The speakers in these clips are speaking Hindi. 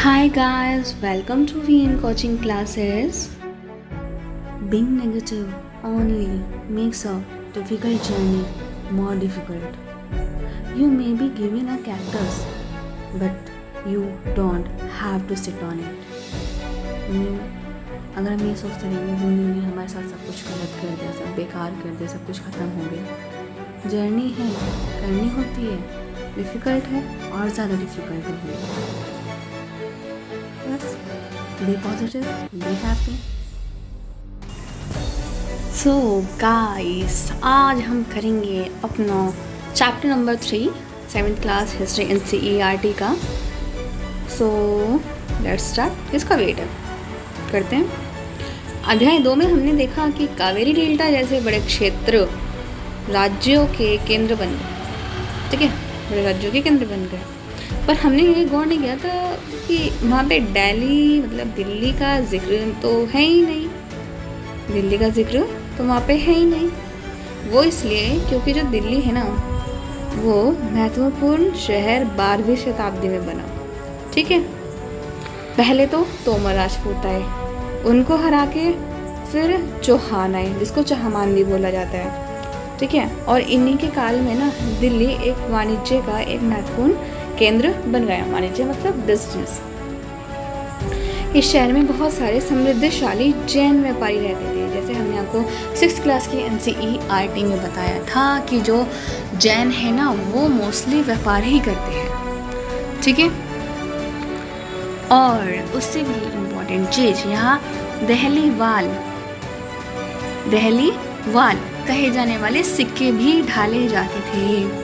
Hi guys, welcome to VN coaching classes. Being negative only makes a difficult journey more difficult. You may be given a cactus, but you don't have to sit on it. अगर हम ये सोचते रहेंगे ज़िंदगी ने हमारे साथ सब कुछ गलत कर दिया, सब बेकार कर दिया, सब कुछ ख़त्म हो गया। जर्नी है, करनी होती है, डिफ़िकल्ट है और ज़्यादा डिफ़िकल्ट है। Be positive, be happy. So guys, आज हम करेंगे अपना chapter number 3 7th class history NCERT का। So let's start. किसका वेट है करते हैं। अध्याय 2 में हमने देखा कि कावेरी डेल्टा जैसे बड़े क्षेत्र राज्यों के केंद्र बन गए। ठीक है, बड़े राज्यों के केंद्र बन गए, पर हमने ये गौर नहीं किया था कि वहाँ पे दिल्ली मतलब दिल्ली का जिक्र तो है ही नहीं। दिल्ली का जिक्र तो वहाँ पे है ही नहीं। वो इसलिए क्योंकि जो दिल्ली है ना, वो महत्वपूर्ण शहर 12वीं शताब्दी में बना। ठीक है, पहले तो तोमर राजपूत आए, उनको हरा के फिर चौहान आए, जिसको चहमान भी बोला जाता है। ठीक है, और इन्हीं के काल में ना दिल्ली एक वाणिज्य का एक महत्वपूर्ण केंद्र बन गया। वाणिज्य मतलब बिजनेस। इस शहर में बहुत सारे समृद्धशाली जैन व्यापारी रहते थे। जैसे हमने आपको 6th क्लास की NCERT में बताया था कि जो जैन है ना, वो मोस्टली व्यापार ही करते हैं। ठीक है, और उससे भी इम्पोर्टेंट चीज़ यहाँ दहली वाल कहे जाने वाले सिक्के भी ढाले जाते थे।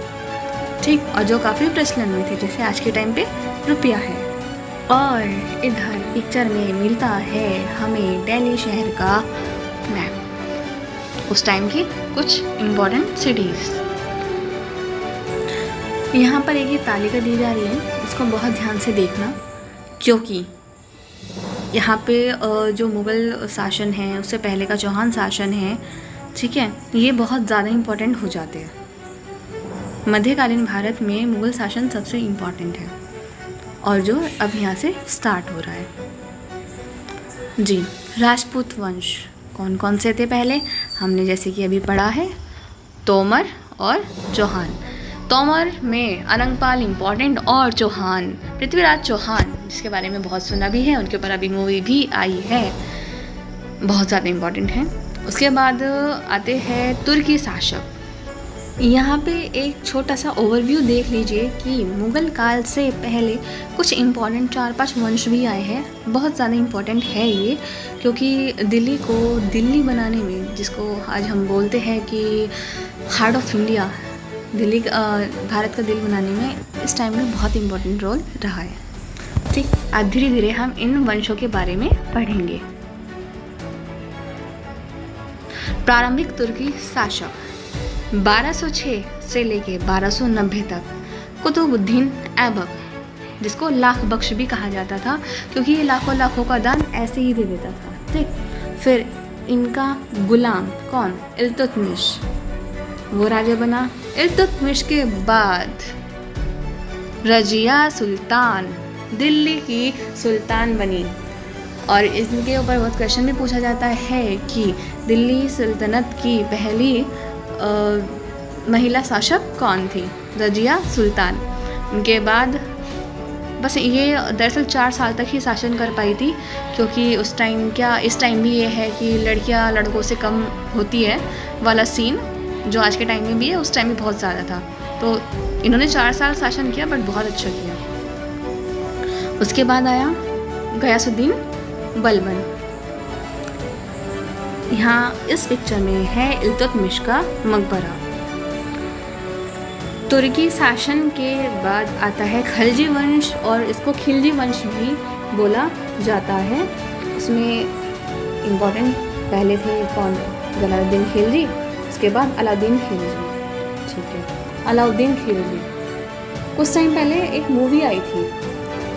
ठीक, और जो काफ़ी प्रचलन में थे, जैसे आज के टाइम पे रुपया है। और इधर पिक्चर में मिलता है हमें दिल्ली शहर का मैप, उस टाइम की कुछ इम्पोर्टेंट सिटीज़। यहाँ पर एक ये तालिका दी जा रही है, इसको बहुत ध्यान से देखना, क्योंकि यहाँ पे जो मुग़ल शासन है, उससे पहले का चौहान शासन है, ठीक है, ये बहुत ज़्यादा इम्पोर्टेंट हो जाते हैं। मध्यकालीन भारत में मुग़ल शासन सबसे इम्पॉर्टेंट है, और जो अब यहाँ से स्टार्ट हो रहा है। जी, राजपूत वंश कौन कौन से थे पहले हमने जैसे कि अभी पढ़ा है, तोमर और चौहान। तोमर में अनंगपाल इम्पॉर्टेंट, और चौहान पृथ्वीराज चौहान, जिसके बारे में बहुत सुना भी है, उनके ऊपर अभी मूवी भी आई है, बहुत ज़्यादा इम्पॉर्टेंट है। उसके बाद आते हैं तुर्की शासक। यहाँ पे एक छोटा सा ओवरव्यू देख लीजिए कि मुग़ल काल से पहले कुछ इम्पॉर्टेंट 4-5 वंश भी आए हैं। बहुत ज़्यादा इम्पॉर्टेंट है ये, क्योंकि दिल्ली को दिल्ली बनाने में, जिसको आज हम बोलते हैं कि heart of India, Delhi Bharat का दिल बनाने में इस टाइम में बहुत इम्पॉर्टेंट रोल रहा है। ठीक, आज धीरे धीरे हम इन वंशों के बारे में पढ़ेंगे। प्रारंभिक तुर्की शासक 1206 से लेके 1290 तक कुतुबुद्दीन ऐबक, जिसको लाख बख्श भी कहा जाता था, क्योंकि ये लाखों का दान ऐसे ही दे देता था। ठीक, फिर इनका गुलाम कौन, इल्तुतमिश, वो राजा बना। इल्तुतमिश के बाद रजिया सुल्तान दिल्ली की सुल्तान बनी, और इनके ऊपर बहुत क्वेश्चन भी पूछा जाता है कि दिल्ली सल्तनत की पहली महिला शासक कौन थी, रजिया सुल्तान। उनके बाद बस ये दरअसल 4 साल तक ही शासन कर पाई थी, क्योंकि उस टाइम इस टाइम भी ये है कि लड़कियां लड़कों से कम होती है वाला सीन, जो आज के टाइम में भी है, उस टाइम भी बहुत ज़्यादा था। तो इन्होंने 4 साल शासन किया, बट बहुत अच्छा किया। उसके बाद आया गयासुद्दीन बलबन। यहाँ इस पिक्चर में है इल्तुतमिश का मकबरा। तुर्की शासन के बाद आता है खलजी वंश, और इसको खिलजी वंश भी बोला जाता है। उसमें इम्पोर्टेंट पहले थे कौन, जलालुद्दीन खिलजी, उसके बाद अलाउद्दीन खिलजी। ठीक है, अलाउद्दीन खिलजी, कुछ टाइम पहले एक मूवी आई थी,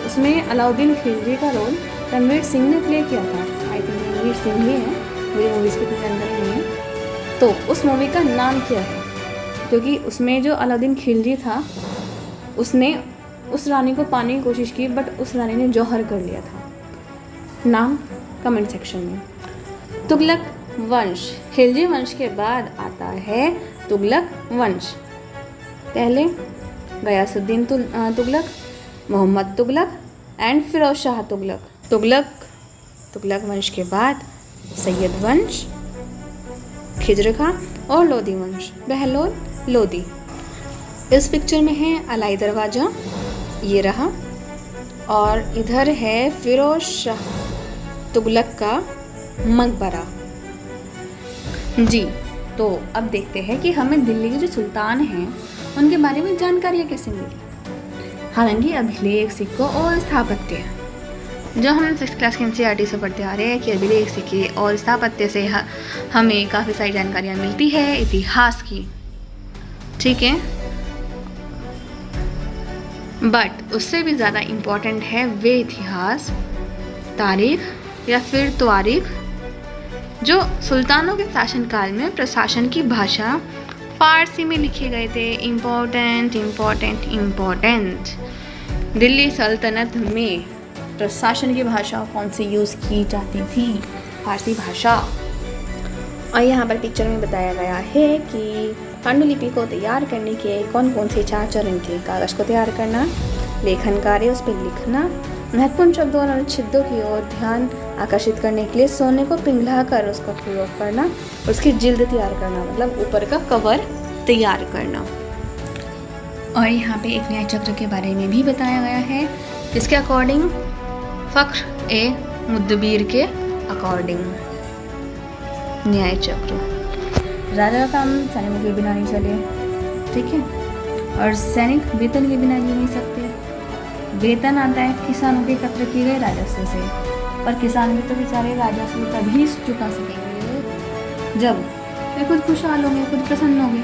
उसमें अलाउद्दीन खिलजी का रोल रणवीर सिंह ने प्ले किया था। आई थिंक रणवीर सिंह ही है, मुझे मूवीज़ के इतने अंदर नहीं है। तो उस मूवी का नाम क्या है, क्योंकि उसमें जो अलाउद्दीन खिलजी था, उसने उस रानी को पाने की कोशिश की, बट उस रानी ने जौहर कर लिया था। नाम कमेंट सेक्शन में। तुगलक वंश, खिलजी वंश के बाद आता है तुगलक वंश। पहले गयासुद्दीन तुगलक, मोहम्मद तुगलक एंड फिरोज शाह तुगलक। तुगलक वंश के बाद सैयद वंश, खिज्र खां और लोदी वंश, बहलोल लोदी। इस पिक्चर में है अलाई दरवाज़ा, ये रहा, और इधर है फिरोज शाह तुगलक का मकबरा। जी, तो अब देखते हैं कि हमें दिल्ली के जो सुल्तान हैं उनके बारे में जानकारियाँ कैसे मिली। हालांकि अभिलेख, सिक्कों और स्थापत्य जो हम 6th क्लास के NCERT से पढ़ते आ रहे हैं कि अभिलेख, सिक्के और स्थापत्य से हमें काफ़ी सारी जानकारियाँ मिलती है इतिहास की, ठीक है। बट उससे भी ज़्यादा इम्पॉर्टेंट है वे इतिहास, तारीख या फिर तवारीख जो सुल्तानों के शासनकाल में प्रशासन की भाषा फारसी में लिखे गए थे। इम्पोर्टेंट। दिल्ली सल्तनत में प्रशासन की भाषा कौन सी यूज़ की जाती थी? फारसी भाषा। और यहाँ पर पिक्चर में बताया गया है कि पांडुलिपि को तैयार करने के कौन कौन से 4 चरण थे। कागज़ को तैयार करना, लेखन कार्य, उस पर लिखना, महत्वपूर्ण शब्दों और अनुच्छेदों की ओर ध्यान आकर्षित करने के लिए सोने को पिघला कर उसका प्रयोग करना, उसकी जिल्द तैयार करना, मतलब ऊपर का कवर तैयार करना। और यहाँ पे एक न्याय चक्र के बारे में भी बताया गया है, जिसके अकॉर्डिंग फ़ख्र ए मुदब्बिर के अकॉर्डिंग न्याय चक्र, राजा का काम सैनिकों के बिना नहीं चले, ठीक है, और सैनिक वेतन के बिना जी नहीं सकते। वेतन आता है किसानों के एकत्र किए गए राजस्व से, पर किसान भी तो बेचारे राजस्व तभी चुका सकेंगे जब वे खुद खुशहाल होंगे, खुद प्रसन्न होंगे,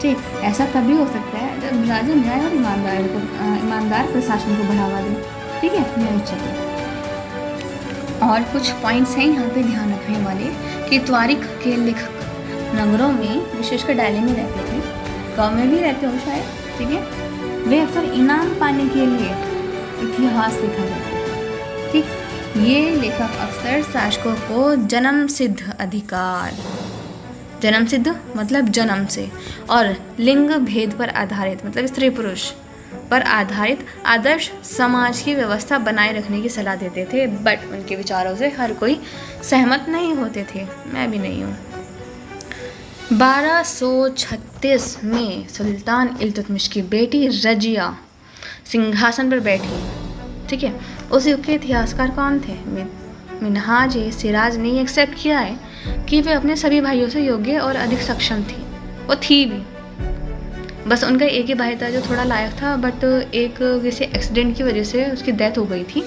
ठीक। ऐसा तभी हो सकता है जब राजा न्याय और ईमानदार प्रशासन को बढ़ावा दे, ठीक है। न्याय चक्र और कुछ पॉइंट्स हैं यहाँ पे ध्यान रखने वाले कि तवारीख के लेखक नगरों में, विशेषकर दिल्ली में रहते थे, गाँव में भी रहते हो शायद, ठीक है, वे अक्सर इनाम पाने के लिए इतिहास लिखा करते थे, ठीक। ये लेखक अक्सर शासकों को जन्म सिद्ध अधिकार, जन्म सिद्ध मतलब जन्म से, और लिंग भेद पर आधारित मतलब स्त्री पुरुष पर आधारित आदर्श समाज की व्यवस्था बनाए रखने की सलाह देते थे। बट उनके विचारों से हर कोई सहमत नहीं होते थे, मैं भी नहीं हूँ। 1236 में सुल्तान इल्तुतमिश की बेटी रजिया सिंहासन पर बैठी, ठीक है। उस युग के इतिहासकार कौन थे? मिन्हाज सिराज ने एक्सेप्ट किया है कि वे अपने सभी भाइयों से योग्य और अधिक सक्षम थी। वो थी भी, बस उनका एक ही भाई था जो थोड़ा लायक था, बट एक किसी एक्सीडेंट की वजह से उसकी डेथ हो गई थी।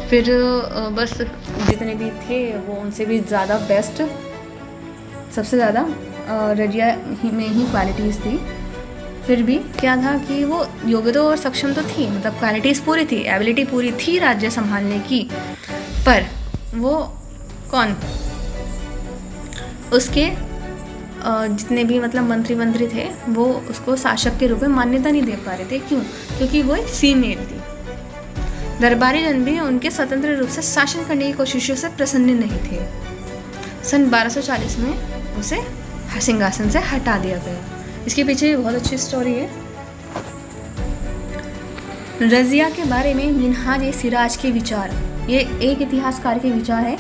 फिर बस जितने भी थे वो उनसे भी ज़्यादा बेस्ट, सबसे ज़्यादा रजिया में ही क्वालिटीज़ थी। फिर भी क्या था कि वो योग्यता और सक्षम तो थी, मतलब क्वालिटीज़ पूरी थी, एबिलिटी पूरी थी राज्य संभालने की, पर वो कौन, उसके जितने भी मतलब मंत्री थे वो उसको शासक के रूप में मान्यता नहीं दे पा रहे थे। क्यों? क्योंकि वो एक फीमेल थी। दरबारी जन भी उनके स्वतंत्र रूप से शासन करने की कोशिशों से प्रसन्न नहीं थे। सन 1240 में उसे सिंहासन से हटा दिया गया। इसके पीछे बहुत अच्छी स्टोरी है। रजिया के बारे में मिन्हाज सिराज के विचार, ये एक इतिहासकार के विचार है,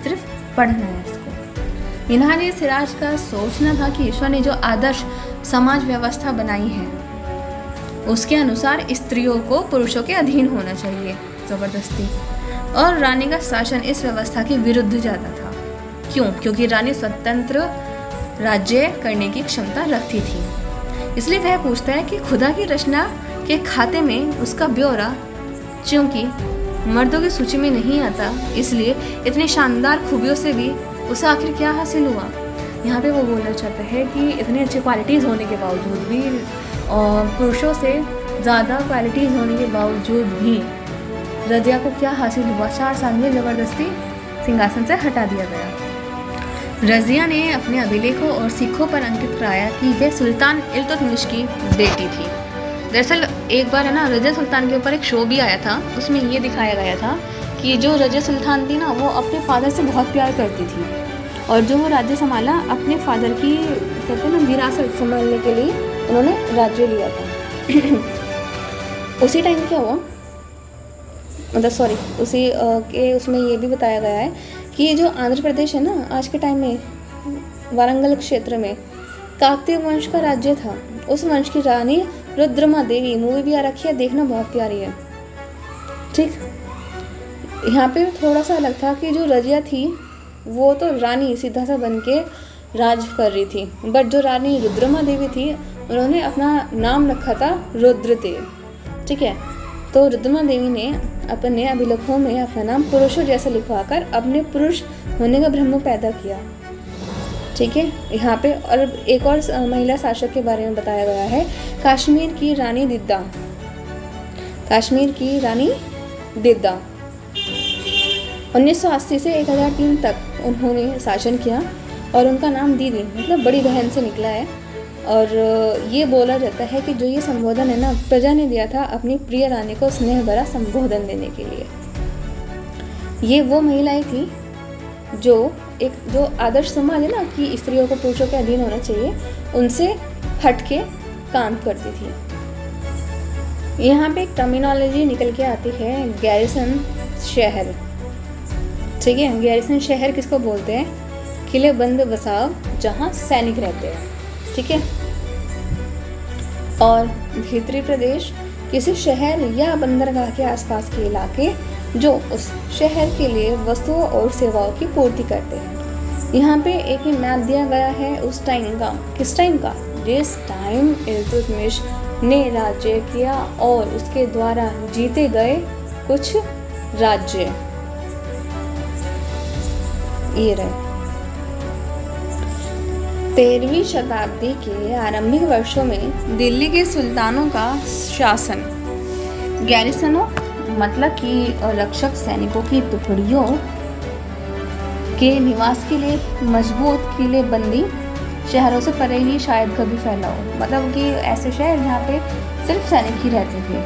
सिर्फ पढ़ना है इसको। मिन्हाज सिराज का सोचना था कि ईश्वर ने जो आदर्श समाज व्यवस्था बनाई है उसके अनुसार स्त्रियों को पुरुषों के अधीन होना चाहिए ज़बरदस्ती, और रानी का शासन इस व्यवस्था के विरुद्ध जाता था। क्यों? क्योंकि रानी स्वतंत्र राज्य करने की क्षमता रखती थी। इसलिए वह पूछता है कि खुदा की रचना के खाते में उसका ब्यौरा चूँकि मर्दों की सूची में नहीं आता, इसलिए इतनी शानदार खूबियों से भी उसे आखिर क्या हासिल हुआ। यहाँ पे वो बोलना चाहता है कि इतनी अच्छी क्वालिटीज़ होने के बावजूद भी और पुरुषों से ज़्यादा क्वालिटीज़ होने के बावजूद भी रजिया को क्या हासिल हुआ? 4 साल में ज़बरदस्ती सिंहासन से हटा दिया गया। रजिया ने अपने अभिलेखों और सिक्कों पर अंकित कराया कि वह सुल्तान इल्तुतमिश की बेटी थी। दरअसल एक बार है ना रजिया सुल्तान के ऊपर एक शो भी आया था, उसमें ये दिखाया गया था कि जो रजिया सुल्तान थी ना वो अपने फादर से बहुत प्यार करती थी, और जो वो राज्य संभाला अपने फादर की कहते हैं ना विरासत संभालने के लिए उन्होंने राज्य लिया था। उसी टाइम क्या हुआ, मतलब सॉरी उसी के उसमें ये भी बताया गया है कि जो आंध्र प्रदेश है ना आज के टाइम में वारंगल क्षेत्र में काकतीय वंश का राज्य था। उस वंश की रानी रुद्रमा देवी, मूवी भी आ रखी है, देखना बहुत प्यारी है। ठीक, यहाँ पे थोड़ा सा अलग था कि जो रजिया थी वो तो रानी सीधा सा बन के राज कर रही थी, बट जो रानी रुद्रमा देवी थी उन्होंने अपना नाम रखा था रुद्रदेव। ठीक है, तो रुद्रमा देवी ने अपने अभिलेखों में अपना नाम पुरुषों जैसे लिखवाकर अपने पुरुष होने का भ्रम पैदा किया। ठीक है, यहाँ पे और एक और महिला शासक के बारे में बताया गया है, कश्मीर की रानी दिद्दा। कश्मीर की रानी दिद्दा 1980 से 1003 तक उन्होंने शासन किया और उनका नाम दीदी मतलब बड़ी बहन से निकला है। और ये बोला जाता है कि जो ये संबोधन है ना प्रजा ने दिया था अपनी प्रिय रानी को स्नेह भरा संबोधन देने के लिए। ये वो महिलाएं थी जो आदर्श समाज है ना कि स्त्रियों को पुरुषों के अधीन होना चाहिए, उनसे हटके काम करती थी। यहाँ पे एक टर्मिनोलॉजी निकल के आती है गैरिसन शहर। ठीक है, गैरिसन शहर किसको बोलते हैं? किले बंद बसाव जहाँ सैनिक रहते हैं। ठीक है, और भीतरी प्रदेश किसी शहर या बंदरगाह के आसपास के इलाके जो उस शहर के लिए वस्तुओं और सेवाओं की पूर्ति करते हैं। यहाँ पे एक ही मैप दिया गया है उस टाइम का। किस टाइम का? जिस टाइम इल्तुतमिश ने राज्य किया और उसके द्वारा जीते गए कुछ राज्य ये रहे। 13वीं शताब्दी के आरंभिक वर्षों में दिल्ली के सुल्तानों का शासन गैरिसनों मतलब कि रक्षक सैनिकों की टुकड़ियों के निवास के लिए मजबूत किले बंदी शहरों से परे ही शायद कभी फैला हो। मतलब कि ऐसे शहर जहाँ पे सिर्फ सैनिक ही रहते थे,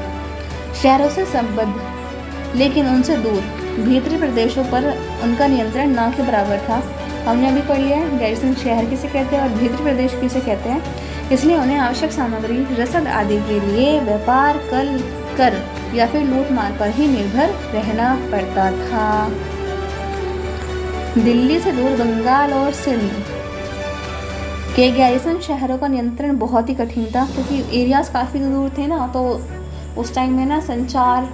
शहरों से संबद्ध लेकिन उनसे दूर भीतरी प्रदेशों पर उनका नियंत्रण ना के बराबर था। हमने अभी पढ़ लिया है गैरिसन शहर किसे कहते हैं और भीतरी प्रदेश किसे कहते हैं। इसलिए उन्हें आवश्यक सामग्री रसद आदि के लिए व्यापार कर या फिर लूट मार पर ही निर्भर रहना पड़ता था। दिल्ली से दूर बंगाल और सिंध के गैरिसन शहरों का नियंत्रण बहुत ही कठिन था क्योंकि एरियाज काफ़ी दूर थे ना, तो उस टाइम में ना संचार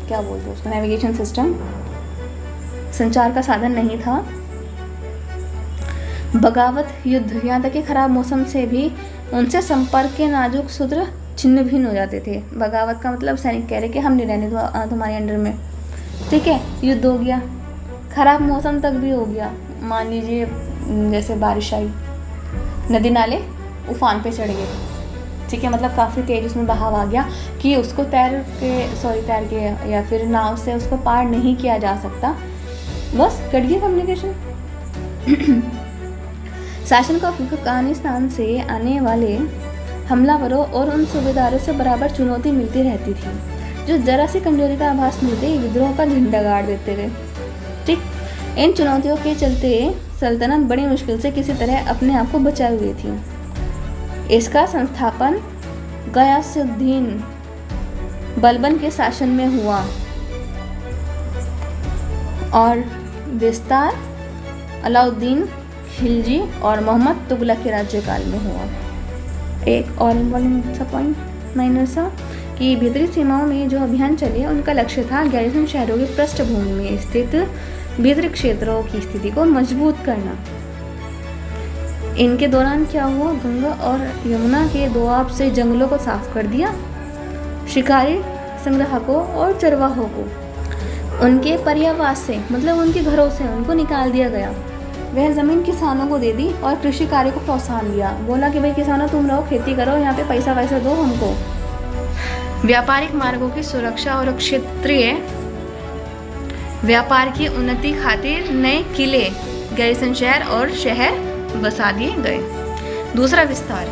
क्या बोलते हैं उसको, नेविगेशन सिस्टम, संचार का साधन नहीं था। बगावत युद्ध यहाँ तक कि खराब मौसम से भी उनसे संपर्क के नाजुक सूत्र छिन्न भिन्न हो जाते थे। बगावत का मतलब सैनिक कह रहे कि हम नहीं रहने तुम्हारे अंडर में। ठीक है, युद्ध हो गया, खराब मौसम तक भी हो गया। मान लीजिए जैसे बारिश आई, नदी नाले उफान पे चढ़ गए। ठीक है, मतलब काफ़ी तेज उसमें बहाव आ गया कि उसको तैर के या फिर नाव से उसको पार नहीं किया जा सकता, बस कट गया कम्युनिकेशन। शासन को अफगानिस्तान से आने वाले हमलावरों और उन सूबेदारों से बराबर चुनौती मिलती रहती थी जो जरा सी कमजोरी का आभास मिलते ही विद्रोह का झंडा गाड़ देते थे। ठीक, इन चुनौतियों के चलते सल्तनत बड़ी मुश्किल से किसी तरह अपने आप को बचाए हुई थी। इसका संस्थापन गयासुद्दीन बलबन के शासन में हुआ और विस्तार अलाउद्दीन खिलजी और मोहम्मद तुगलक के राज्यकाल में हुआ। एक और इम्पोर्टेंट सा पॉइंट माइनर सा कि भीतरी सीमाओं में जो अभियान चले उनका लक्ष्य था गैरिसन शहरों की पृष्ठभूमि में स्थित भीतरी क्षेत्रों की स्थिति को मजबूत करना। इनके दौरान क्या हुआ, गंगा और यमुना के दोआब से जंगलों को साफ कर दिया, शिकारी संग्राहकों और चरवाहों को उनके पर्यावास से मतलब उनके घरों से उनको निकाल दिया गया। वह ज़मीन किसानों को दे दी और कृषि कार्य को प्रोत्साहन दिया। बोला कि भाई किसानों तुम रहो, खेती करो, यहाँ पे पैसा वैसा दो हमको। व्यापारिक मार्गों की सुरक्षा और क्षेत्रीय व्यापार की उन्नति खातिर नए किले, गैरिसन शहर और शहर बसा दिए गए। दूसरा विस्तार,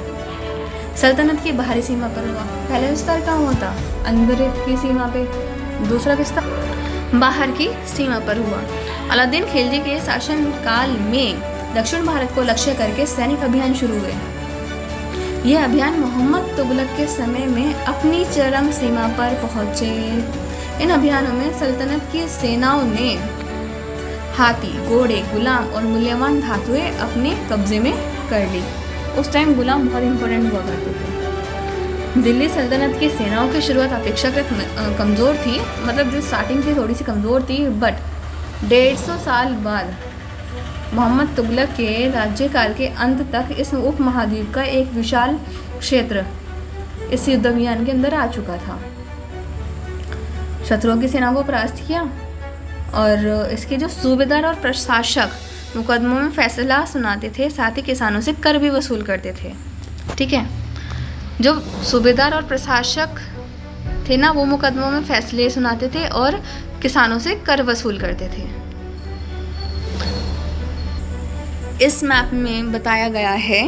सल्तनत की बाहरी सीमा पर हुआ। पहला विस्तार कहाँ हुआ था? अंदर की सीमा पे। दूसरा विस्तार बाहर की सीमा पर हुआ। अलाउद्दीन खिलजी के शासनकाल में दक्षिण भारत को लक्ष्य करके सैनिक अभियान शुरू हुए। यह अभियान मोहम्मद तुगलक के समय में अपनी चरम सीमा पर पहुंचे। इन अभियानों में सल्तनत की सेनाओं ने हाथी, घोड़े, गुलाम और मूल्यवान धातुएं अपने कब्जे में कर ली। उस टाइम गुलाम बहुत इंपॉर्टेंट हुआ करते थे। दिल्ली सल्तनत की सेनाओं की शुरुआत अपेक्षाकृत कमज़ोर थी, मतलब जो स्टार्टिंग थी थोड़ी सी कमज़ोर थी, बट 150 साल बाद मोहम्मद तुगलक के राज्यकाल के अंत तक इस उपमहाद्वीप का एक विशाल क्षेत्र इस युद्ध अभियान के अंदर आ चुका था। शत्रुओं की सेनाओं को परास्त किया और इसके जो सूबेदार और प्रशासक मुकदमों में फैसला सुनाते थे, साथ ही किसानों से कर भी वसूल करते थे। ठीक है, जो सूबेदार और प्रशासक थे ना, वो मुकदमों में फैसले सुनाते थे और किसानों से कर वसूल करते थे। इस मैप में बताया गया है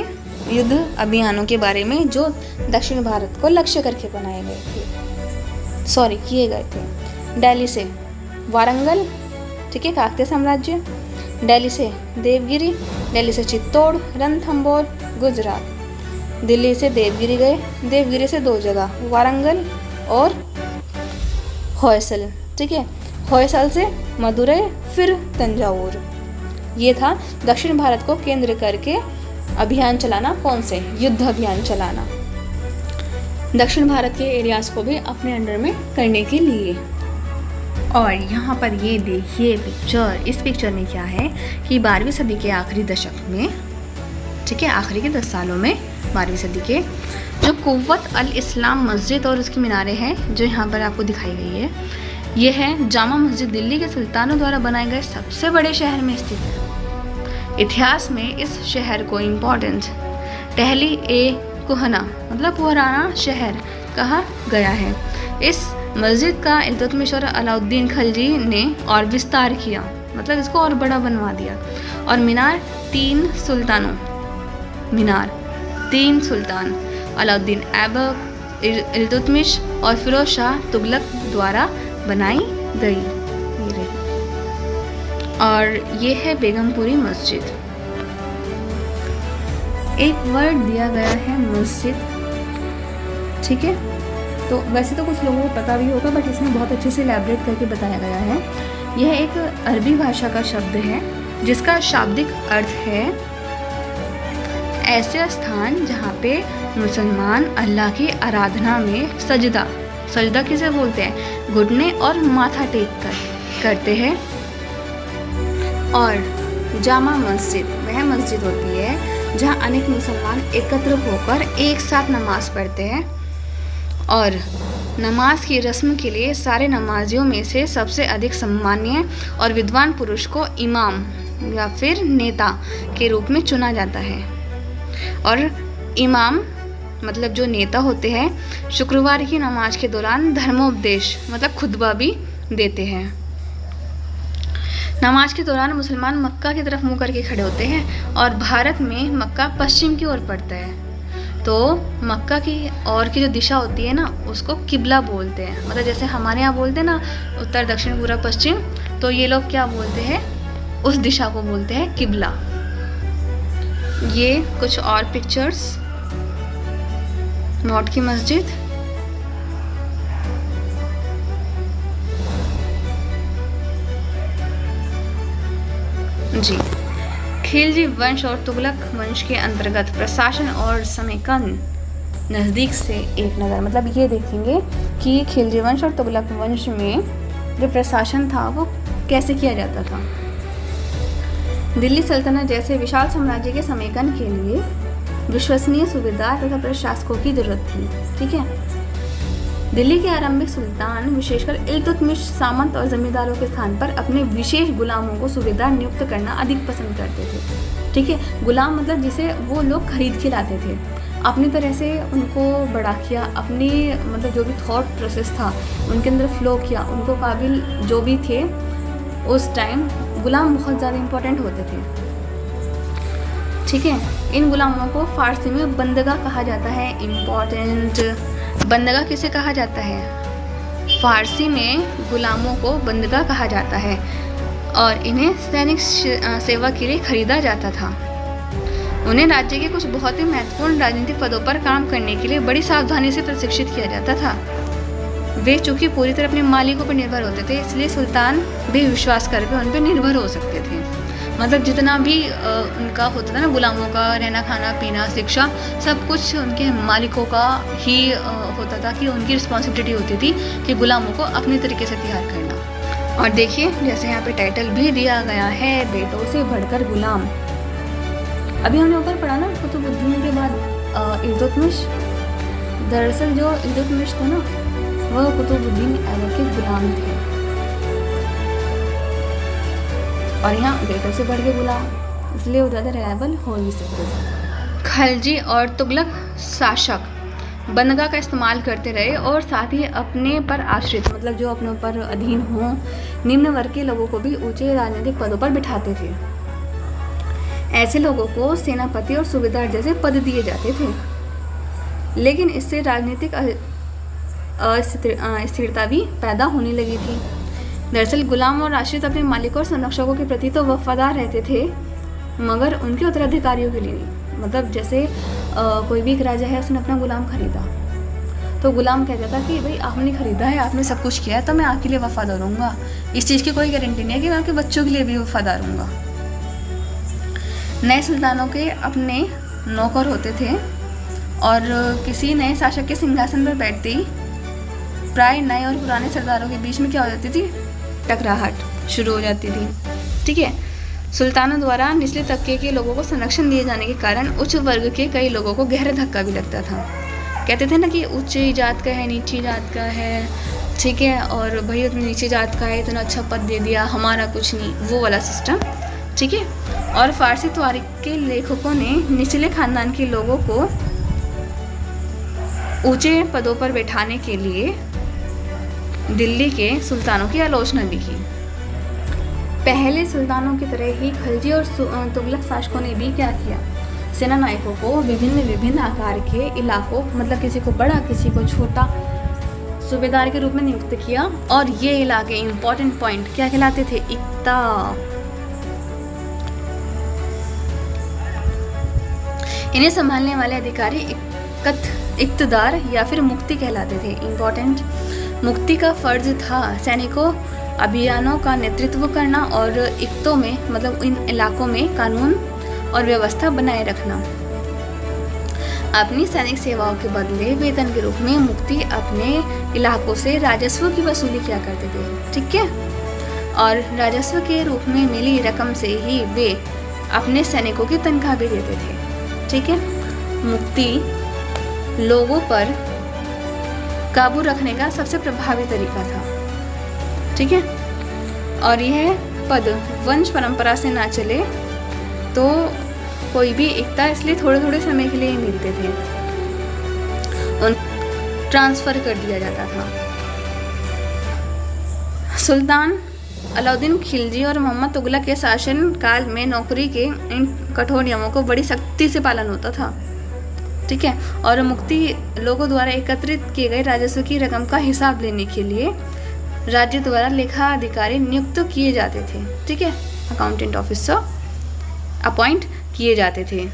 युद्ध अभियानों के बारे में जो दक्षिण भारत को लक्ष्य करके बनाए गए थे, किए गए थे। दिल्ली से वारंगल, ठीक है, काकतीय साम्राज्य। दिल्ली से देवगिरी, दिल्ली से चित्तौड़, रणथंभौर, गुजरात। दिल्ली से देवगिरी गए, देवगिरी से 2 जगह, वारंगल और होयसल। ठीक है, होयसल से मदुरई, फिर तंजावुर। ये था दक्षिण भारत को केंद्र करके अभियान चलाना। कौन से? युद्ध अभियान चलाना, दक्षिण भारत के एरियाज को भी अपने अंडर में करने के लिए। और यहाँ पर ये देखिए पिक्चर, इस पिक्चर में क्या है कि 12वीं सदी के आखिरी दशक में, ठीक है, आखिरी के 10 सालों में 12वीं सदी के जो कुव्वत अल इस्लाम मस्जिद और उसकी मीनारें हैं जो यहाँ पर आपको दिखाई गई है, ये है जामा मस्जिद दिल्ली के सुल्तानों द्वारा बनाए गए सबसे बड़े शहर में स्थित है। इतिहास में इस शहर को इम्पोर्टेंट टहली ए कुहना, मतलब पुराना शहर कहा गया है। इस मस्जिद का इल्तुतमिश और अलाउद्दीन खिलजी ने और विस्तार किया, मतलब इसको और बड़ा बनवा दिया। और मीनार तीन सुल्तान अलाउद्दीन ऐबक, इल्तुतमिश और फिरोज शाह तुगलक द्वारा बनाई गई। और ये है बेगमपुरी मस्जिद। एक वर्ड दिया गया है मस्जिद, ठीक है, तो वैसे तो कुछ लोगों को पता भी होगा, बट इसमें बहुत अच्छे से इलैबोरेट करके बताया गया है। यह एक अरबी भाषा का शब्द है जिसका शाब्दिक अर्थ है ऐसे स्थान जहाँ पे मुसलमान अल्लाह की आराधना में सजदा किसे बोलते हैं? घुटने और माथा टेक कर करते हैं। और जामा मस्जिद वह मस्जिद होती है जहाँ अनेक मुसलमान एकत्र होकर एक साथ नमाज पढ़ते हैं और नमाज की रस्म के लिए सारे नमाजियों में से सबसे अधिक सम्मानीय और विद्वान पुरुष को इमाम या फिर नेता के रूप में चुना जाता है। और इमाम मतलब जो नेता होते हैं शुक्रवार की नमाज के दौरान धर्मोपदेश मतलब खुतबा भी देते हैं। नमाज के दौरान मुसलमान मक्का की तरफ मुंह करके खड़े होते हैं और भारत में मक्का पश्चिम की ओर पड़ता है, तो मक्का की ओर की जो दिशा होती है ना उसको किबला बोलते हैं। मतलब जैसे हमारे यहाँ बोलते हैं ना उत्तर दक्षिण पूर्व पश्चिम, तो ये लोग क्या बोलते हैं, उस दिशा को बोलते हैं किबला। ये कुछ और पिक्चर्स मौत की मस्जिद, जी खिलजी वंश और तुगलक वंश के अंतर्गत प्रशासन और समेकन नज़दीक से एक नज़र, मतलब ये देखेंगे कि खिलजी वंश और तुगलक वंश में जो प्रशासन था वो कैसे किया जाता था। दिल्ली सल्तनत जैसे विशाल साम्राज्य के समेकन के लिए विश्वसनीय सूबेदार तथा प्रशासकों की जरूरत थी। ठीक है, दिल्ली के आरंभिक सुल्तान विशेषकर इल्तुतमिश सामंत और जमींदारों के स्थान पर अपने विशेष गुलामों को सूबेदार नियुक्त करना अधिक पसंद करते थे। ठीक है, गुलाम मतलब जिसे वो लोग खरीद के लाते थे, अपनी तरह से उनको बड़ा किया, अपनी मतलब जो भी थॉट प्रोसेस था उनके अंदर फ्लो किया, उनको काबिल जो भी थे उस टाइम गुलाम बहुत ज़्यादा इम्पोर्टेंट होते थे। ठीक है। इन गुलामों को फारसी में बंदगा कहा जाता है। इम्पॉर्टेंट, बंदगा किसे कहा जाता है? फारसी में गुलामों को बंदगा कहा जाता है और इन्हें सैनिक सेवा के लिए खरीदा जाता था। उन्हें राज्य के कुछ बहुत ही महत्वपूर्ण राजनीतिक पदों पर काम करने के लिए बड़ी सावधानी से प्रशिक्षित किया जाता था। वे चूंकि पूरी तरह अपने मालिकों पर निर्भर होते थे, इसलिए सुल्तान भी विश्वास करके उन पर निर्भर हो सकते थे। मतलब जितना भी उनका होता था ना, गुलामों का रहना खाना पीना शिक्षा सब कुछ उनके मालिकों का ही होता था, कि उनकी रिस्पॉन्सिबिलिटी होती थी कि गुलामों को अपने तरीके से तैयार करना। और देखिए जैसे यहाँ पे टाइटल भी दिया गया है, बेटों से बढ़कर गुलाम। अभी हमने ऊपर पढ़ा ना कुतुबुद्दीन के बाद इल्तुतमिश। दरअसल जो इल्तुतमिश थे ना, वह कुतुबुद्दीन ऐबक के गुलाम थे और यहाँ बेटों से बढ़ के गुलाम, इसलिए वो ज़्यादा रिलायबल हो नहीं सकते। खलजी और तुगलक शासक बंदगा का इस्तेमाल करते रहे और साथ ही अपने पर आश्रित, मतलब जो अपने ऊपर अधीन हों, निम्न वर्ग के लोगों को भी ऊंचे राजनीतिक पदों पर बिठाते थे। ऐसे लोगों को सेनापति और सूबेदार जैसे पद दिए जाते थे, लेकिन इससे राजनीतिक अस्थिरता भी पैदा होने लगी थी। दरअसल गुलाम और आश्रित अपने मालिकों और संरक्षकों के प्रति तो वफादार रहते थे, मगर उनके उत्तराधिकारियों के लिए नहीं। मतलब जैसे कोई भी एक राजा है, उसने अपना गुलाम खरीदा, तो गुलाम कहता था कि भाई आपने खरीदा है, आपने सब कुछ किया है, तो मैं आपके लिए वफादार रहूँगा। इस चीज़ की कोई गारंटी नहीं है कि मैं आपके बच्चों के लिए भी वफादार रहूँगा। नए सुल्तानों के अपने नौकर होते थे और किसी नए शासक के सिंहासन पर बैठते ही प्राय नए और पुराने सरदारों के बीच में क्या हो जाती थी? टकराहट शुरू हो जाती थी। ठीक है। सुल्तानों द्वारा निचले तबके के लोगों को संरक्षण दिए जाने के कारण उच्च वर्ग के कई लोगों को गहरा धक्का भी लगता था। कहते थे ना कि उच्च जात का है, नीची जात का है, ठीक है, और भाई अपनी नीची जात का है, इतना अच्छा पद दे दिया, हमारा कुछ नहीं, वो वाला सिस्टम। ठीक है। और फारसी तारीख के लेखकों ने निचले खानदान के लोगों को ऊंचे पदों पर बैठाने के लिए दिल्ली के सुल्तानों की आलोचना भी की। पहले सुल्तानों की तरह ही खलजी और तुगलक शासकों ने भी क्या किया? सेना नायकों को विभिन्न आकार के इलाकों, मतलब किसी को बड़ा किसी को छोटा, सूबेदार के रूप में नियुक्त किया। और ये इलाके इंपॉर्टेंट पॉइंट क्या कहलाते थे? इक्ता। इन्हें संभालने वाले अधिकारी इक्तदार या फिर मुक्ति कहलाते थे। इंपॉर्टेंट, मुक्ति का फर्ज था सैनिकों अभियानों का नेतृत्व करना और इक्तों में, मतलब इन इलाकों में कानून और व्यवस्था बनाए रखना। अपनी सैनिक सेवाओं के बदले वेतन के रूप में मुक्ति अपने इलाकों से राजस्व की वसूली किया करते थे। ठीक है। और राजस्व के रूप में मिली रकम से ही वे अपने सैनिकों की तनख्वाह भी देते थे। ठीक है। मुक्ति लोगों पर काबू रखने का सबसे प्रभावी तरीका था। ठीक है। और यह पद वंश परंपरा से ना चले तो कोई भी एकता, इसलिए थोड़े थोड़े समय के लिए मिलते थे, उन ट्रांसफर कर दिया जाता था। सुल्तान अलाउद्दीन खिलजी और मोहम्मद तुगलक के शासन काल में नौकरी के इन कठोर नियमों को बड़ी सख्ती से पालन होता था। ठीक है। और मुक्ति लोगों द्वारा एकत्रित किए गए राजस्व की रकम का हिसाब लेने के लिए राज्य द्वारा लेखा अधिकारी नियुक्त किए जाते थे। ठीक है। अकाउंटेंट ऑफिसर अपॉइंट किए जाते थे।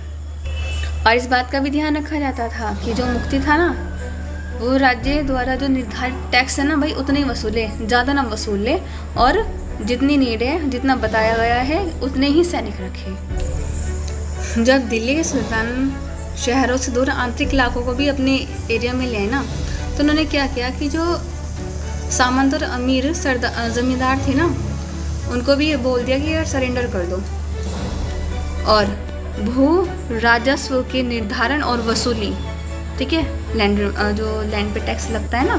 और इस बात का भी ध्यान रखा जाता था कि जो मुक्ति था ना, वो राज्य द्वारा जो निर्धारित टैक्स है ना भाई, उतने ही वसूले, ज़्यादा ना वसूल ले, और जितनी नीड है, जितना बताया गया है, उतने ही सैनिक रखे। जब दिल्ली के सुल्तान शहरों से दूर आंतरिक इलाकों को भी अपने एरिया में ले ना, तो उन्होंने क्या किया कि जो सामंत और अमीर जमींदार थे ना, उनको भी ये बोल दिया कि यार सरेंडर कर दो, और भू राजस्व के निर्धारण और वसूली, ठीक है, लैंड जो लैंड पे टैक्स लगता है ना,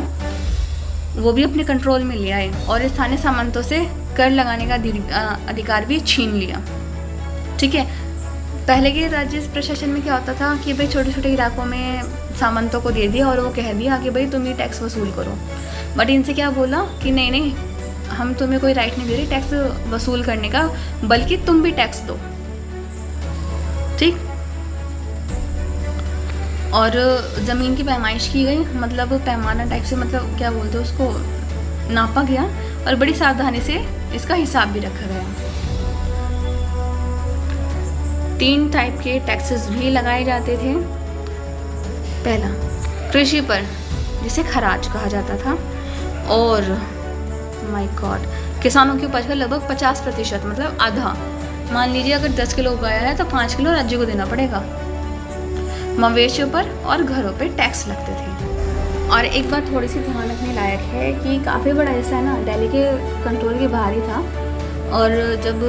वो भी अपने कंट्रोल में ले आए और स्थानीय सामंतों से कर लगाने का अधिकार भी छीन लिया। ठीक है। पहले के राज्य प्रशासन में क्या होता था कि भाई छोटे छोटे इलाकों में सामंतों को दे दिया और वो कह दिया कि भाई तुम ये टैक्स वसूल करो। बट इनसे क्या बोला कि नहीं नहीं, हम तुम्हें कोई राइट नहीं दे रहे टैक्स वसूल करने का, बल्कि तुम भी टैक्स दो। ठीक। और ज़मीन की पैमाइश की गई, मतलब पैमाना टाइप से, मतलब क्या बोलते हैं उसको, नापा गया और बड़ी सावधानी से इसका हिसाब भी रखा गया। 3 टाइप के टैक्सेस भी लगाए जाते थे। पहला कृषि पर, जिसे खराज कहा जाता था, और माय गॉड किसानों की उपज का लगभग 50%, मतलब आधा। मान लीजिए अगर 10 किलो उगाया है तो 5 किलो राज्य को देना पड़ेगा। मवेशियों पर और घरों पे टैक्स लगते थे। और एक बात थोड़ी सी ध्यान रखने लायक है कि काफ़ी बड़ा हिस्सा है ना दिल्ली के कंट्रोल के बाहर ही था, और जब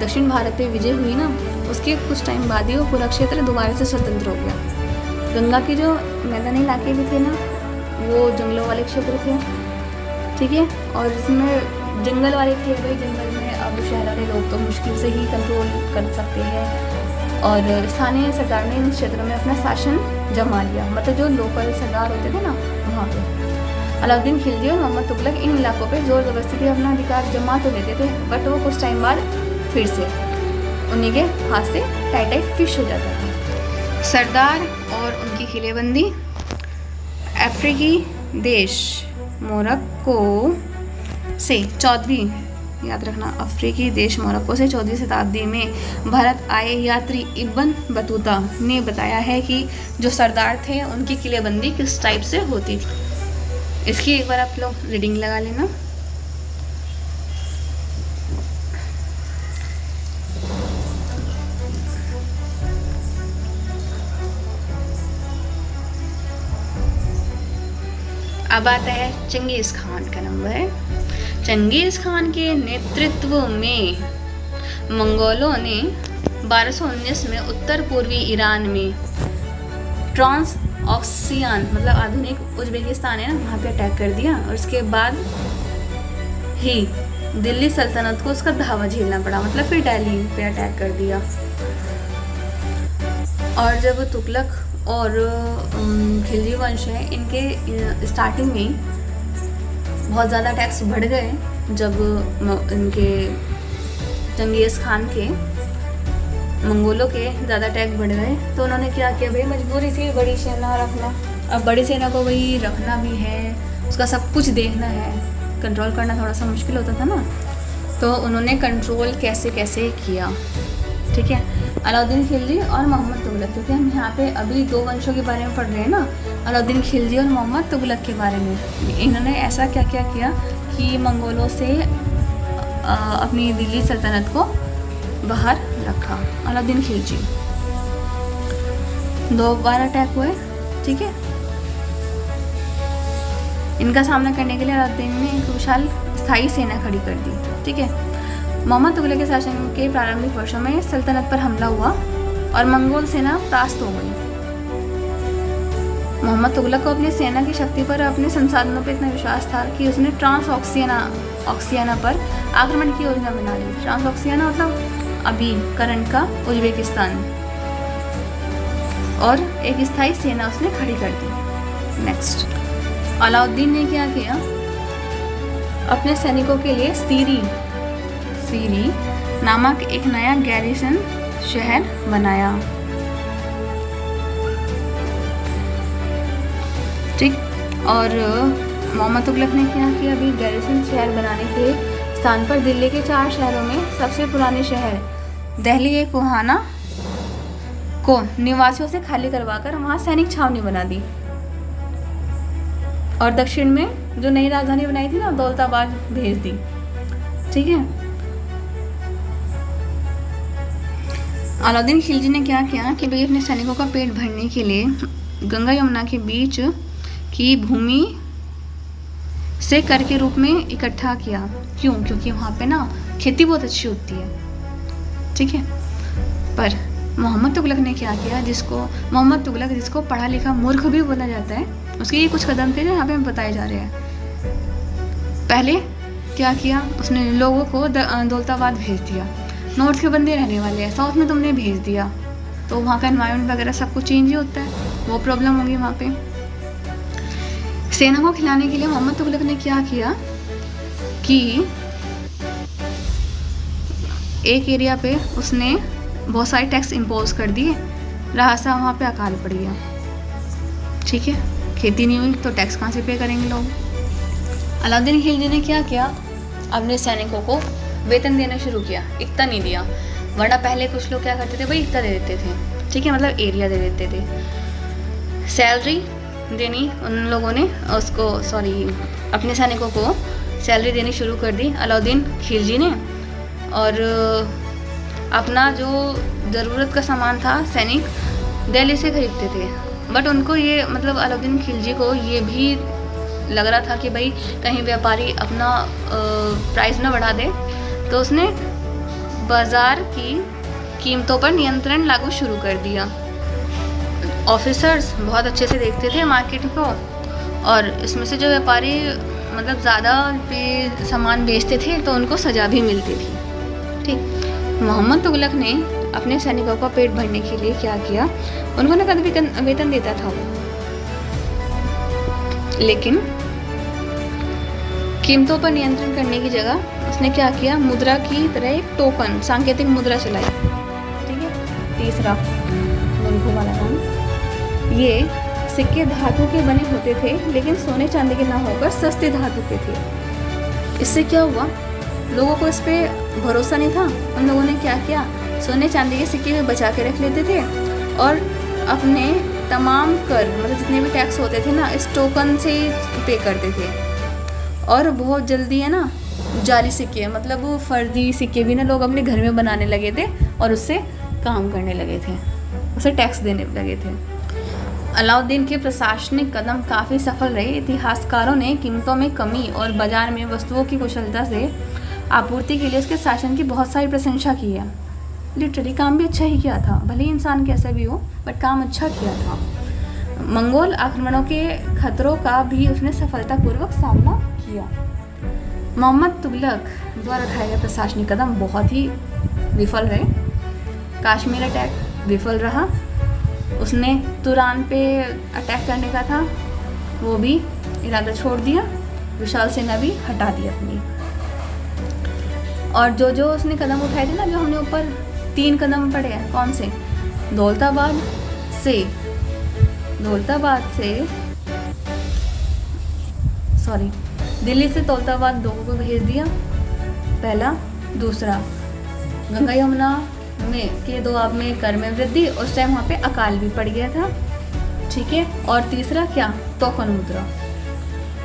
दक्षिण भारत पे विजय हुई ना, उसके कुछ टाइम बाद ही वो पूरा क्षेत्र दोबारा से स्वतंत्र हो गया। गंगा के जो मैदानी इलाके भी थे ना, वो जंगलों वाले क्षेत्र थे, ठीक है, और इसमें जंगल वाले थे भाई, जंगल में अब शहर वाले लोग तो मुश्किल से ही कंट्रोल कर सकते हैं, और स्थानीय सरकार ने इन क्षेत्रों में अपना शासन जमा लिया। मतलब जो लोकल सरदार होते थे ना वहाँ पे, अलाउद्दीन खिलजी और मोहम्मद तुगलक इन इलाकों पे जोर जबरदस्ती से अपना अधिकार जमा तो लेते थे, बट वो कुछ टाइम बाद फिर से उन्हीं के हाथ से टाइट फिश हो जाता था। सरदार और उनकी किलेबंदी। अफ्रीकी देश मोरक्को से 14वीं, याद रखना, अफ्रीकी देश मोरक्को से 14वीं शताब्दी में भारत आए यात्री इब्न बतूता ने बताया है कि जो सरदार थे उनकी किलेबंदी किस टाइप से होती थी। इसकी एक बार आप लोग रीडिंग लगा लेना। अब आता है चंगेज़ खान का नंबर। चंगेज़ खान के नेतृत्व में मंगोलों ने 1219 में उत्तर पूर्वी ईरान में ट्रांस ऑक्सियान, मतलब आधुनिक उज्बेकिस्तान है ना, वहाँ पे अटैक कर दिया, और उसके बाद ही दिल्ली सल्तनत को उसका धावा झेलना पड़ा, मतलब फिर दिल्ली पे अटैक कर दिया। और जब तुगलक और खिलजी वंश है, इनके स्टार्टिंग में बहुत ज़्यादा टैक्स बढ़ गए। जब इनके चंगेज़ खान के मंगोलों के ज़्यादा टैक्स बढ़ गए तो उन्होंने क्या किया, भाई मजबूरी थी बड़ी सेना रखना। अब बड़ी सेना को वही रखना भी है, उसका सब कुछ देखना है, कंट्रोल करना थोड़ा सा मुश्किल होता था ना, तो उन्होंने कंट्रोल कैसे कैसे किया, ठीक है। अलाउद्दीन खिलजी और मोहम्मद तुगलक, क्योंकि हम यहाँ पे अभी 2 वंशों के बारे में पढ़ रहे हैं ना, अलाउद्दीन खिलजी और मोहम्मद तुगलक के बारे में। इन्होंने ऐसा क्या क्या किया कि मंगोलों से अपनी दिल्ली सल्तनत को बाहर रखा। अलाउद्दीन खिलजी 2 बार अटैक हुए, ठीक है। इनका सामना करने के लिए अलाउद्दीन ने एक विशाल स्थायी सेना खड़ी कर दी, ठीक है। मोहम्मद तुगलक के शासन के प्रारंभिक वर्षों में सल्तनत पर हमला हुआ और मंगोल सेना परास्त हो गई। मोहम्मद तुगलक को अपनी सेना की शक्ति पर, अपने संसाधनों पर इतना विश्वास था कि उसने ट्रांस ऑक्सियाना पर आक्रमण की योजना बना ली। ट्रांस ऑक्सियाना मतलब अभी करंट का उज्बेकिस्तान, और एक स्थायी सेना उसने खड़ी कर दी। नेक्स्ट, अलाउद्दीन ने क्या किया, अपने सैनिकों के लिए सीरी नामक एक नया गैरिसन शहर बनाया, ठीक। और मोहम्मद तुगलक ने क्या किया, अभी गैरिसन शहर बनाने के स्थान पर दिल्ली के 4 शहरों में सबसे पुराने शहर दिल्ली के कोहाना को निवासियों से खाली करवाकर वहाँ सैनिक छावनी बना दी, और दक्षिण में जो नई राजधानी बनाई थी ना, दौलताबाद भेज दी, ठीक है। अलाउद्दीन खिलजी ने क्या किया कि भाई अपने सैनिकों का पेट भरने के लिए गंगा यमुना के बीच की भूमि से कर के रूप में इकट्ठा किया। क्यों? क्योंकि वहाँ पे ना खेती बहुत अच्छी होती है, ठीक है। पर मोहम्मद तुगलक ने क्या किया, मोहम्मद तुगलक जिसको पढ़ा लिखा मूर्ख भी बोला जाता है, उसके ये कुछ कदम थे जो यहाँ पे हमें बताए जा रहे हैं। पहले क्या किया, उसने लोगों को दौलताबाद भेज दिया। नॉर्थ के बंदे रहने वाले हैं, साउथ में तुमने भेज दिया तो वहाँ का एनवायरनमेंट वगैरह सब कुछ चेंज ही होता है, वो प्रॉब्लम होगी वहाँ पे। सेना को खिलाने के लिए मोहम्मद तुगलक ने क्या किया कि एक एरिया पे उसने बहुत सारे टैक्स इम्पोज कर दिए, रास्ता वहाँ पे अकाल पड़ गया, ठीक है, खेती नहीं हुई तो टैक्स कहाँ से पे करेंगे लोग। अलाउद्दीन खिलजी ने क्या किया, अपने सैनिकों को वेतन देना शुरू किया। इतना नहीं दिया, वरना पहले कुछ लोग क्या करते थे भाई, इतना दे देते थे, ठीक है, मतलब एरिया दे देते थे। सैलरी देनी उन लोगों ने उसको अपने सैनिकों को सैलरी देनी शुरू कर दी अलाउद्दीन खिलजी ने। और अपना जो ज़रूरत का सामान था सैनिक दिल्ली से खरीदते थे। बट उनको ये मतलब अलाउद्दीन खिलजी को ये भी लग रहा था कि भाई कहीं व्यापारी अपना प्राइस ना बढ़ा दे, तो उसने बाज़ार की कीमतों पर नियंत्रण लागू शुरू कर दिया। ऑफिसर्स बहुत अच्छे से देखते थे मार्केट को, और इसमें से जो व्यापारी मतलब ज़्यादा पे सामान बेचते थे तो उनको सज़ा भी मिलती थी। ठीक, मोहम्मद तुगलक ने अपने सैनिकों का पेट भरने के लिए क्या किया, उनको नकद वेतन देता था वो, लेकिन कीमतों पर नियंत्रण करने की जगह उसने क्या किया, मुद्रा की तरह एक टोकन सांकेतिक मुद्रा चलाई। ठीक है, तीसरा मुल्कों वाला काम, ये सिक्के धातु के बने होते थे, लेकिन सोने चांदी के ना होकर सस्ते धातु के थे। इससे क्या हुआ, लोगों को इस पर भरोसा नहीं था। उन लोगों ने क्या किया, सोने चांदी के सिक्के में बचा के रख लेते थे और अपने तमाम कर मतलब जितने भी टैक्स होते थे ना, इस टोकन से पे करते थे। और बहुत जल्दी है ना, जाली सिक्के मतलब वो फर्जी सिक्के भी ना लोग अपने घर में बनाने लगे थे और उससे काम करने लगे थे, उसे टैक्स देने लगे थे। अलाउद्दीन के प्रशासनिक कदम काफ़ी सफल रहे। इतिहासकारों ने कीमतों में कमी और बाजार में वस्तुओं की कुशलता से आपूर्ति के लिए उसके शासन की बहुत सारी प्रशंसा की है। लिटरली काम भी अच्छा ही किया था, भले ही इंसान कैसा भी हो, बट काम अच्छा किया था। मंगोल आक्रमणों के खतरों का भी उसने सफलतापूर्वक सामना किया। मोहम्मद तुगलक द्वारा उठाए गए प्रशासनिक कदम बहुत ही विफल रहे। कश्मीर अटैक विफल रहा। उसने तुरान पे अटैक करने का था, वो भी इरादा छोड़ दिया। विशाल सेना भी हटा दी अपनी। और जो उसने कदम उठाए थे ना, जो हमने ऊपर 3 कदम पड़े हैं, कौन से, दौलताबाद से दिल्ली से दौलताबाद लोगों को भेज दिया, पहला। दूसरा, गंगा यमुना में के दोआब में कर में वृद्धि, उस टाइम वहाँ पे अकाल भी पड़ गया था, ठीक है। और तीसरा क्या, टोकन मुद्रा।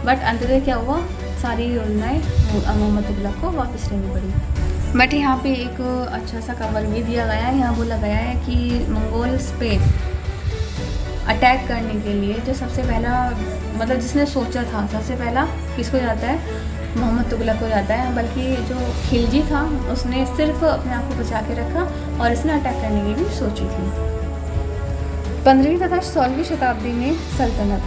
बट अंततः क्या हुआ, सारी योजनाएं मोहम्मद तुगलक को वापस लेनी पड़ी। बट यहाँ पे एक अच्छा सा कवर भी दिया गया है। यहाँ बोला गया है कि मंगोल्स पे अटैक करने के लिए जो सबसे पहला मतलब जिसने सोचा था, सबसे पहला किसको जाता है, मोहम्मद तुगलक को जाता है। बल्कि जो खिलजी था उसने सिर्फ अपने आप को बचा के रखा और इसने अटैक करने की भी सोची थी। 15वीं तथा 16वीं शताब्दी में सल्तनत,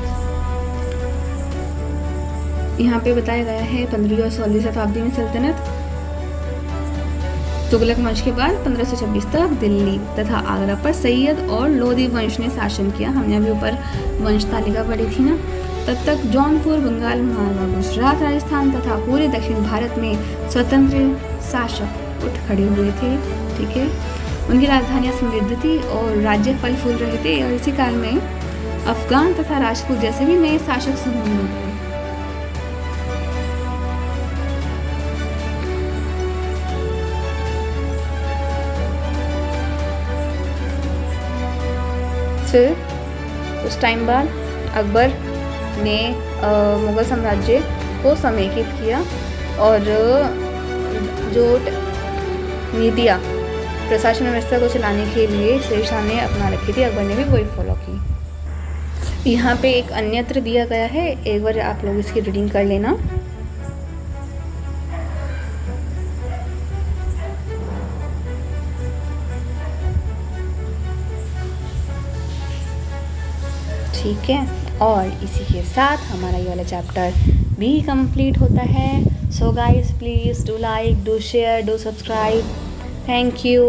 यहाँ पे बताया गया है 15वीं और 16वीं शताब्दी में सल्तनत। तुगलक वंश के बाद 1526 तक दिल्ली तथा आगरा पर सैयद और लोदी वंश ने शासन किया। हमने अभी ऊपर वंश तालिका पढ़ी थी ना। तब तक जौनपुर, बंगाल, मालवा, गुजरात, राजस्थान तथा पूरे दक्षिण भारत में स्वतंत्र शासक उठ खड़े हुए थे, ठीक है। उनकी राजधानियाँ समृद्ध थी और राज्य फल फूल रहे थे। और इसी काल में अफगान तथा राजपूत जैसे भी नए शासक समूह हुए। फिर उस टाइम बाद अकबर ने मुग़ल साम्राज्य को समेकित किया और जो नीतियाँ प्रशासन व्यवस्था को चलाने के लिए शेरशाह ने अपना रखी थी, अकबर ने भी वही फॉलो की। यहाँ पे एक अन्यत्र दिया गया है, एक बार आप लोग इसकी रीडिंग कर लेना। ठीक है, और इसी के साथ हमारा ये वाला चैप्टर भी कंप्लीट होता है। So guys, please do like, do share, do subscribe. Thank you.